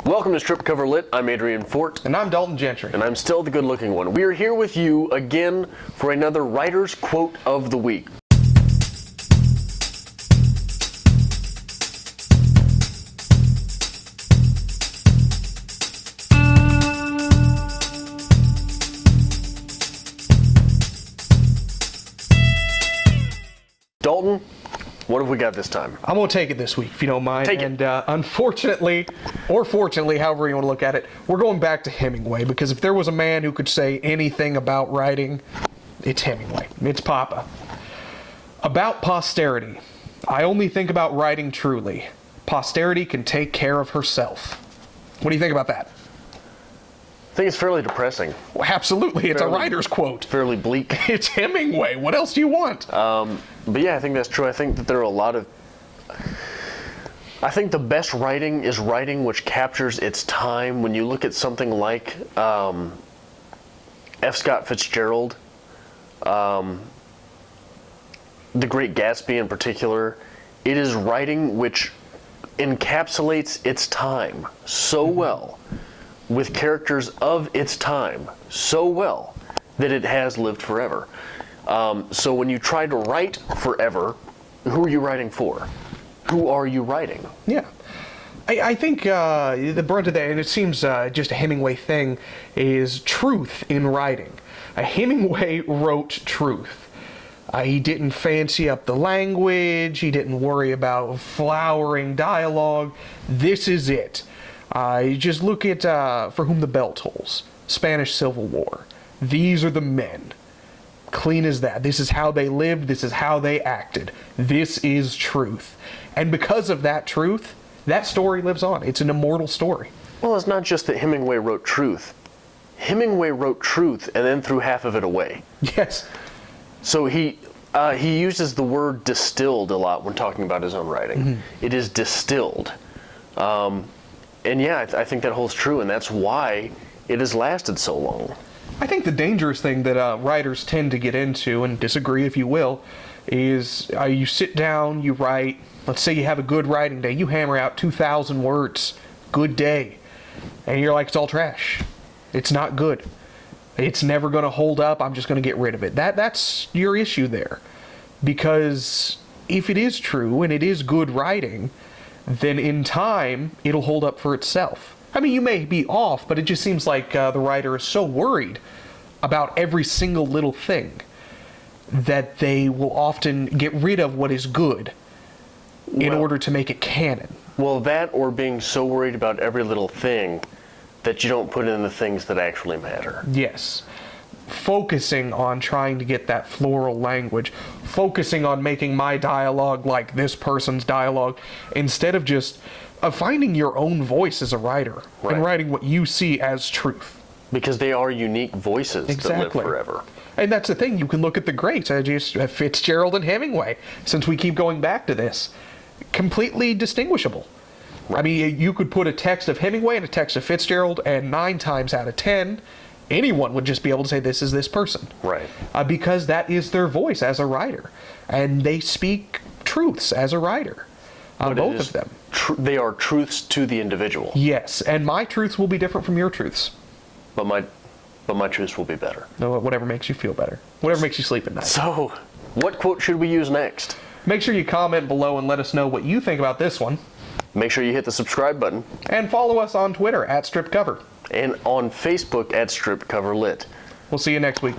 Welcome to Strip Cover Lit. I'm Adrian Fort. And I'm Dalton Gentry. And I'm still the good-looking one. We are here with you again for another Writer's Quote of the Week. Dalton, what have we got this time? I'm going to take it this week, if you don't mind. Take it. And unfortunately, or fortunately, however you want to look at it, we're going back to Hemingway, because if there was a man who could say anything about writing, it's Hemingway. It's Papa. About posterity. I only think about writing truly. Posterity can take care of herself. What do you think about that? I think it's fairly depressing. Well, absolutely. It's a writer's quote. Fairly bleak. It's Hemingway. What else do you want? But yeah, I think that's true. I think that there are a lot of... I think the best writing is writing which captures its time. When you look at something like F. Scott Fitzgerald, The Great Gatsby in particular, it is writing which encapsulates its time so well, with characters of its time so well, that it has lived forever. So when you try to write forever, who are you writing for? Who are you writing? Yeah. I think the brunt of that, and it seems just a Hemingway thing, is truth in writing. Hemingway wrote truth. He didn't fancy up the language. He didn't worry about flowering dialogue. This is it. You just look at For Whom the Bell Tolls, Spanish Civil War. These are the men. Clean as that. This is how they lived. This is how they acted. This is truth. And because of that truth, that story lives on. It's an immortal story. Well, it's not just that Hemingway wrote truth. Hemingway wrote truth and then threw half of it away. Yes. So he uses the word distilled a lot when talking about his own writing. Mm-hmm. It is distilled. And yeah, I think that holds true, and that's why it has lasted so long. I think the dangerous thing that writers tend to get into, and disagree if you will, is you sit down, you write, let's say you have a good writing day, you hammer out 2,000 words, good day, and you're like, it's all trash. It's not good. It's never going to hold up, I'm just going to get rid of it. That's your issue there. Because if it is true, and it is good writing, then in time, it'll hold up for itself. I mean, you may be off, but it just seems like the writer is so worried about every single little thing that they will often get rid of what is good in order to make it canon. Well, that or being so worried about every little thing that you don't put in the things that actually matter. Yes. Focusing on trying to get that floral language, focusing on making my dialogue like this person's dialogue, instead of just finding your own voice as a writer, right, and writing what you see as truth. Because they are unique voices that live forever. And that's the thing, you can look at the greats, Fitzgerald and Hemingway, since we keep going back to this, completely distinguishable. Right. I mean, you could put a text of Hemingway and a text of Fitzgerald, and 9 times out of 10, anyone would just be able to say this is this person. Right. Because that is their voice as a writer. And they speak truths as a writer. Both of them. They are truths to the individual. Yes, and my truths will be different from your truths. But my truths will be better. No, whatever makes you feel better. Whatever makes you sleep at night. So, what quote should we use next? Make sure you comment below and let us know what you think about this one. Make sure you hit the subscribe button. And follow us on Twitter @StripCover. And on Facebook @StripCoverLit. We'll see you next week.